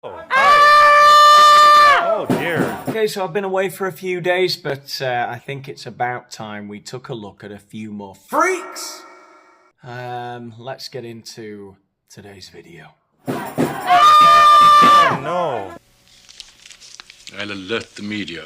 Oh, hi. Oh, dear. Okay, so I've been away for a few days, but I think it's about time we took a look at a few more freaks. Let's get into today's video. Oh, no. I'll alert the media.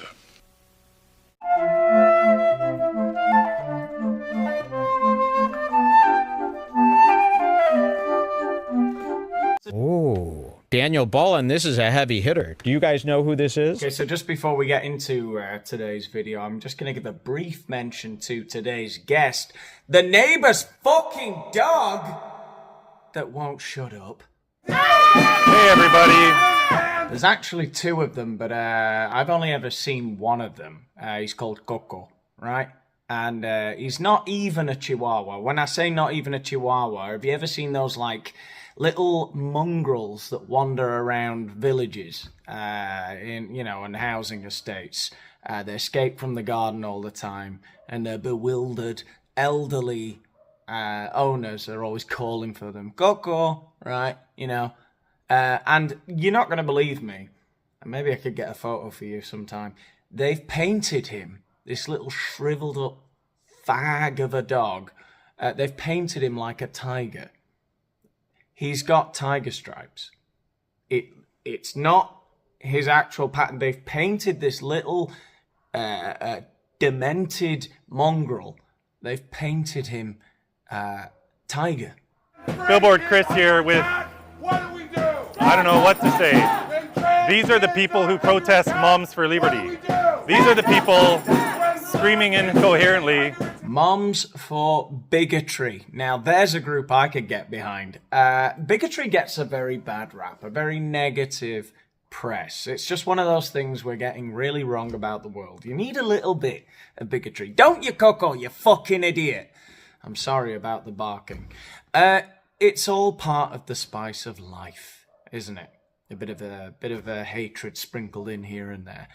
Ooh, Daniel Boland, this is a heavy hitter. Do you guys know who this is? Okay, so just before we get into today's video, I'm just going to give a brief mention to today's guest, the neighbor's fucking dog that won't shut up. Hey, everybody. There's actually two of them, but I've only ever seen one of them. He's called Coco, right? And he's not even a Chihuahua. When I say not even a Chihuahua, have you ever seen those, like, little mongrels that wander around villages and housing estates? They escape from the garden all the time, and they're bewildered elderly owners are always calling for them. Coco, right? And you're not going to believe me. Maybe I could get a photo for you sometime. They've painted him, this little shriveled up fag of a dog. They've painted him like a tiger. He's got tiger stripes. It's not his actual pattern. They've painted this little demented mongrel. They've painted him tiger. Billboard Chris here with, I don't know what to say. These are the people who protest Moms for Liberty. These are the people screaming incoherently. Moms for Bigotry. Now, there's a group I could get behind. Bigotry gets a very bad rap, a very negative press. It's just one of those things we're getting really wrong about the world. You need a little bit of bigotry. Don't you, Coco, you fucking idiot? I'm sorry about the barking. It's all part of the spice of life, isn't it? A bit of a hatred sprinkled in here and there.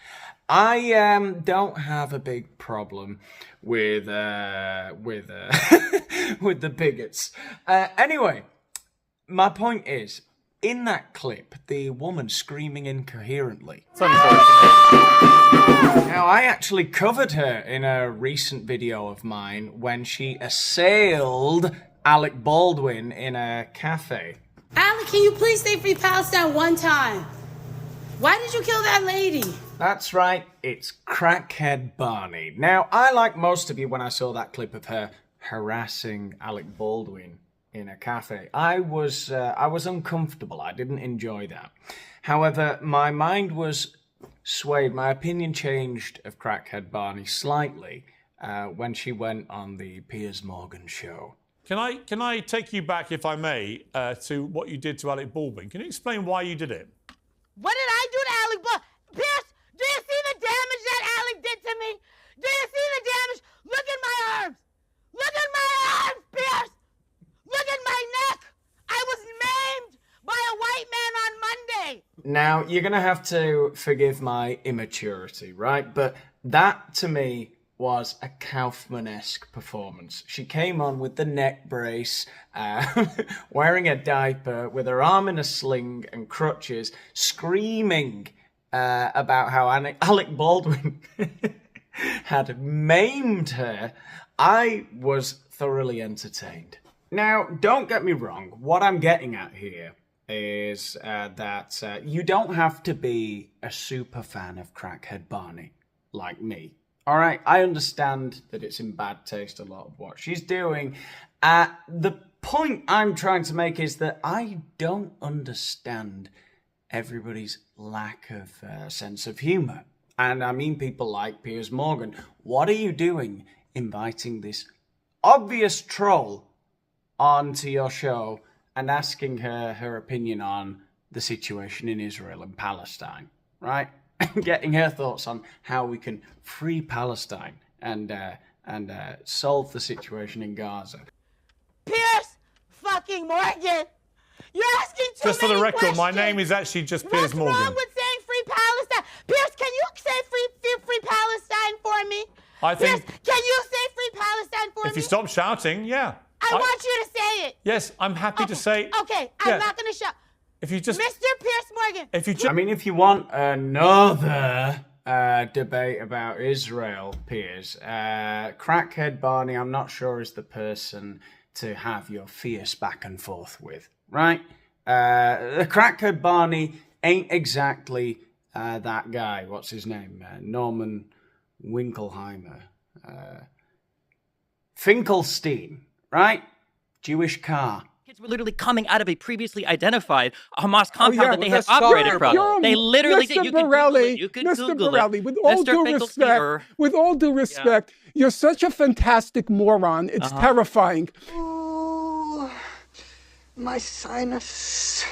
I don't have a big problem with with the bigots. Anyway, my point is, in that clip, the woman screaming incoherently. It's unfortunate. Now, I actually covered her in a recent video of mine when she assailed Alec Baldwin in a cafe. Alec, can you please say Free Palestine one time? Why did you kill that lady? That's right, it's Crackhead Barney. Now, I, like most of you, when I saw that clip of her harassing Alec Baldwin in a cafe, I was uncomfortable. I didn't enjoy that. However, my mind was swayed. My opinion changed of Crackhead Barney slightly when she went on the Piers Morgan show. Can I take you back, if I may, to what you did to Alec Baldwin? Can you explain why you did it? What did I do to Alec Baldwin? Pierce, do you see the damage that Alec did to me? Do you see the damage? Look at my arms. Look at my arms, Pierce. Look at my neck. I was maimed by a white man on Monday. Now, you're going to have to forgive my immaturity, right? But that, to me, was a Kaufman-esque performance. She came on with the neck brace, wearing a diaper, with her arm in a sling and crutches, screaming about how Alec Baldwin had maimed her. I was thoroughly entertained. Now, don't get me wrong. What I'm getting at here is that you don't have to be a super fan of Crackhead Barney, like me. All right, I understand that it's in bad taste, a lot of what she's doing. The point I'm trying to make is that I don't understand everybody's lack of sense of humour. And I mean people like Piers Morgan. What are you doing inviting this obvious troll onto your show and asking her opinion on the situation in Israel and Palestine, right? Getting her thoughts on how we can free Palestine and solve the situation in Gaza. Piers fucking Morgan. You're asking too Just for the many record, questions. my name is actually just Piers What's Morgan. wrong with saying Free Palestine? Piers, can you say free Palestine for me? I think Piers, can you say Free Palestine for me? if you stop shouting, yeah. I want you to say it. Yes, I'm happy to say. Okay, Yeah. I'm not going to shout. If you just. Mr. Piers Morgan. If you I mean, if you want another debate about Israel, Piers, Crackhead Barney, I'm not sure is the person to have your fierce back and forth with, right? Crackhead Barney ain't exactly that guy. What's his name? Norman Winkelheimer. Finkelstein, right? Jewish car. Kids were literally coming out of a previously identified Hamas compound that they had that's operated sorry. from. They literally Mr. did. You can Google Borelli, it. You can Mr. Google Borelli, it. with all Mr. due Finkelstein, respect, with all due respect, you're such a fantastic moron. It's terrifying. Ooh, my sinus.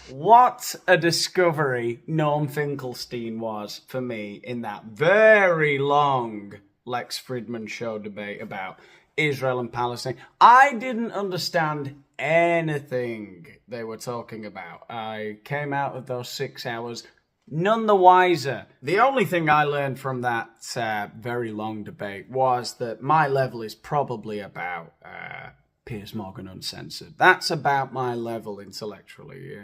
What a discovery Norm Finkelstein was for me in that very long Lex Fridman show debate about Israel and Palestine. I didn't understand anything they were talking about. I came out of those 6 hours none the wiser. The only thing I learned from that very long debate was that my level is probably about Piers Morgan Uncensored. That's about my level intellectually.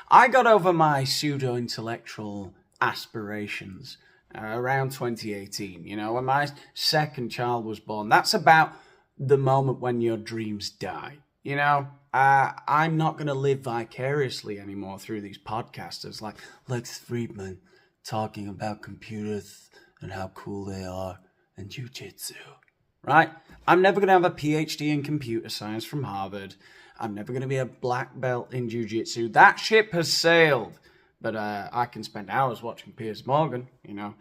I got over my pseudo-intellectual aspirations around 2018, you know, when my second child was born. That's about the moment when your dreams die, you know. I'm not going to live vicariously anymore through these podcasters like Lex Fridman talking about computers and how cool they are and jiu-jitsu, right? I'm never going to have a PhD in computer science from Harvard. I'm never going to be a black belt in jiu-jitsu. That ship has sailed. But I can spend hours watching Piers Morgan, you know.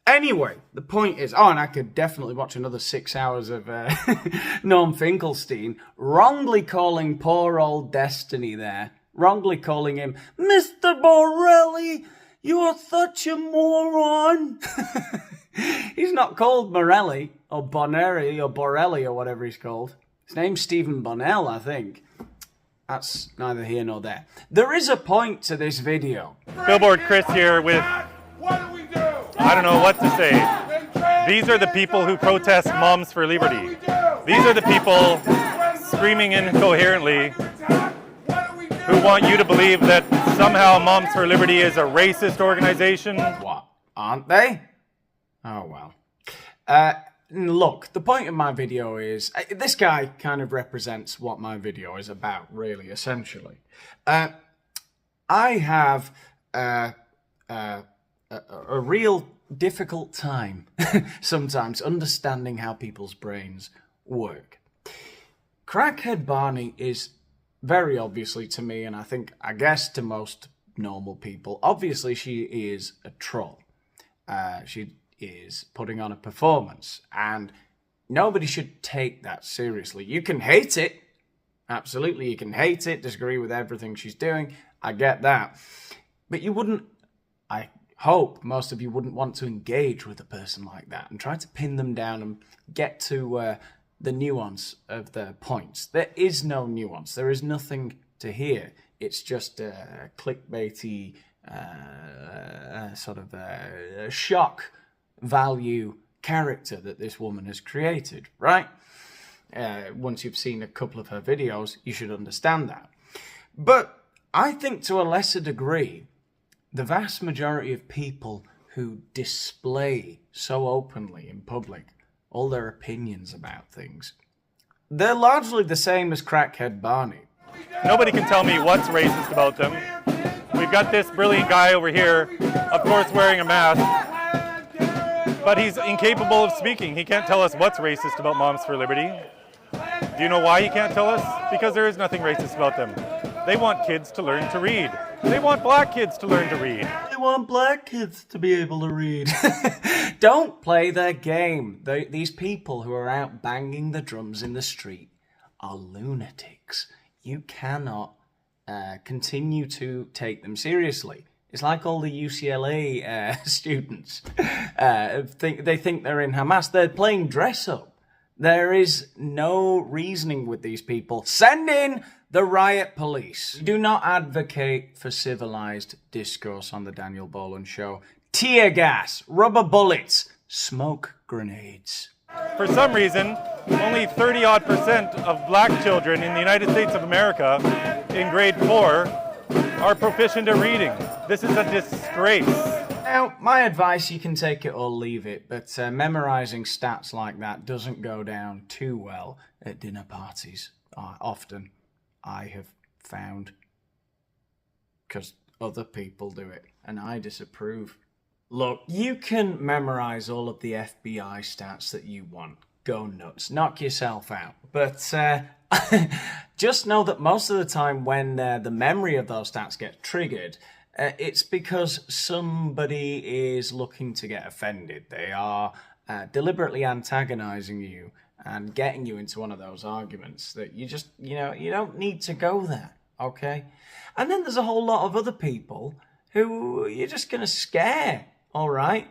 Anyway, the point is... Oh, and I could definitely watch another 6 hours of Norm Finkelstein wrongly calling poor old Destiny there. Wrongly calling him, Mr. Borelli, you are such a moron. He's not called Morelli or Boneri or Borelli or whatever he's called. His name's Stephen Bonnell, I think. That's neither here nor there. There is a point to this video. Billboard Chris here with, What do we do? I don't know what to say. These are the people who protest Moms for Liberty. These are the people screaming incoherently who want you to believe that somehow Moms for Liberty is a racist organization. What? Aren't they? Oh, well. Look, the point of my video is... this guy kind of represents what my video is about, really, essentially. I have a real difficult time sometimes understanding how people's brains work. Crackhead Barney is very obviously to me, and I guess to most normal people, obviously she is a troll. She is putting on a performance, and nobody should take that seriously. You can hate it, absolutely, you can hate it, disagree with everything she's doing, I get that, but you wouldn't, I hope most of you wouldn't want to engage with a person like that and try to pin them down and get to the nuance of their points. There is no nuance, there is nothing to hear, it's just a clickbaity sort of shock value character that this woman has created, right? Once you've seen a couple of her videos, you should understand that. But I think to a lesser degree, the vast majority of people who display so openly in public all their opinions about things, they're largely the same as Crackhead Barney. Nobody can tell me what's racist about them. We've got this brilliant guy over here, of course wearing a mask, but he's incapable of speaking. He can't tell us what's racist about Moms for Liberty. Do you know why he can't tell us? Because there is nothing racist about them. They want kids to learn to read. They want black kids to learn to read. They want black kids to be able to read. Don't play their game. These people who are out banging the drums in the street are lunatics. You cannot continue to take them seriously. It's like all the UCLA students. They think they're in Hamas. They're playing dress up. There is no reasoning with these people. Send in the riot police. Do not advocate for civilized discourse on the Daniel Boland show. Tear gas, rubber bullets, smoke grenades. For some reason, only 30-odd% of black children in the United States of America in grade 4 are proficient at reading. This is a disgrace. Now, my advice, you can take it or leave it, but memorizing stats like that doesn't go down too well at dinner parties. Often, I have found, because other people do it, and I disapprove. Look, you can memorize all of the FBI stats that you want. Go nuts. Knock yourself out. But just know that most of the time when the memory of those stats gets triggered, it's because somebody is looking to get offended. They are deliberately antagonizing you and getting you into one of those arguments that you just, you don't need to go there, okay? And then there's a whole lot of other people who you're just going to scare, all right?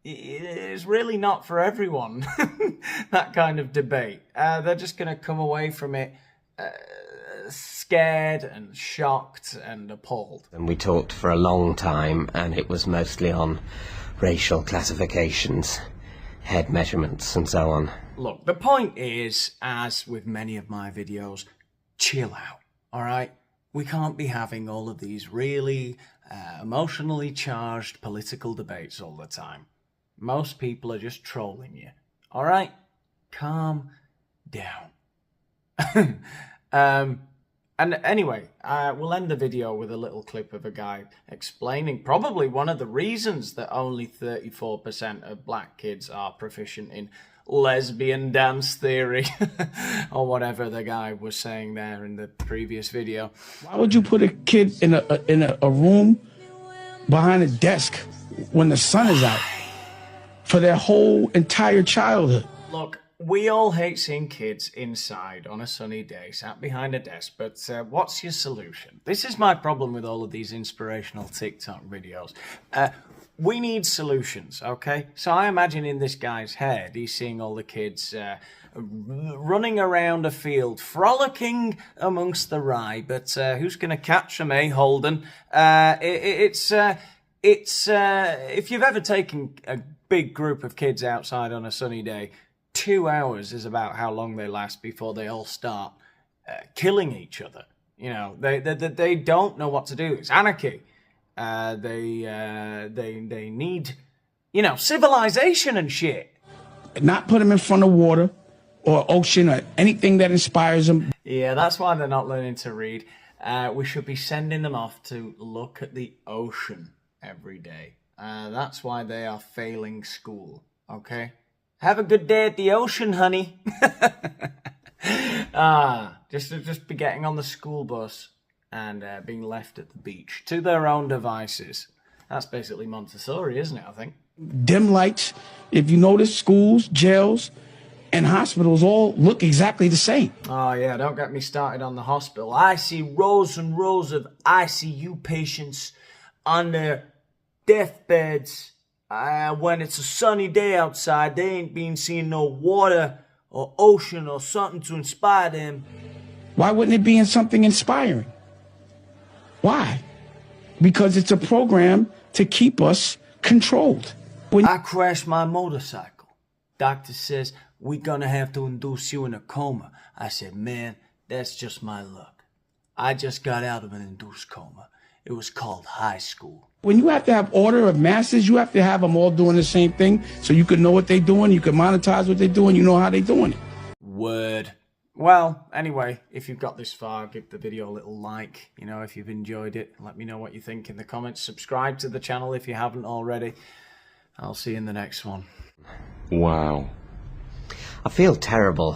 It's really not for everyone, that kind of debate. They're just going to come away from it scared and shocked and appalled. And we talked for a long time, and it was mostly on racial classifications, head measurements, and so on. Look, the point is, as with many of my videos, chill out, all right? We can't be having all of these really emotionally charged political debates all the time. Most people are just trolling you, all right? Calm down. And anyway, we'll end the video with a little clip of a guy explaining probably one of the reasons that only 34% of black kids are proficient in lesbian dance theory, or whatever the guy was saying there in the previous video. Why would you put a kid in a room behind a desk when the sun is out for their whole entire childhood? Look, we all hate seeing kids inside on a sunny day, sat behind a desk, but what's your solution? This is my problem with all of these inspirational TikTok videos. We need solutions, okay? So I imagine in this guy's head, he's seeing all the kids running around a field, frolicking amongst the rye, but who's going to catch them, eh, Holden? It's if you've ever taken a big group of kids outside on a sunny day, 2 hours is about how long they last before they all start killing each other. You know, they don't know what to do. It's anarchy. They need, civilization and shit. Not put them in front of water or ocean or anything that inspires them. Yeah, that's why they're not learning to read. We should be sending them off to look at the ocean every day. That's why they are failing school, okay? Have a good day at the ocean, honey. Just be getting on the school bus and being left at the beach to their own devices. That's basically Montessori, isn't it, I think? Dim lights. If you notice, schools, jails, and hospitals all look exactly the same. Oh, yeah, don't get me started on the hospital. I see rows and rows of ICU patients on their deathbeds. When it's a sunny day outside, they ain't been seeing no water or ocean or something to inspire them. Why wouldn't it be in something inspiring? Why? Because it's a program to keep us controlled. I crashed my motorcycle. Doctor says, we're gonna have to induce you in a coma. I said, man, that's just my luck. I just got out of an induced coma. It was called high school. When you have to have order of masses, you have to have them all doing the same thing so you can know what they're doing, you can monetize what they're doing, you know how they're doing it. Word. Well, anyway, if you've got this far, give the video a little like, if you've enjoyed it. Let me know what you think in the comments. Subscribe to the channel if you haven't already. I'll see you in the next one. Wow. I feel terrible.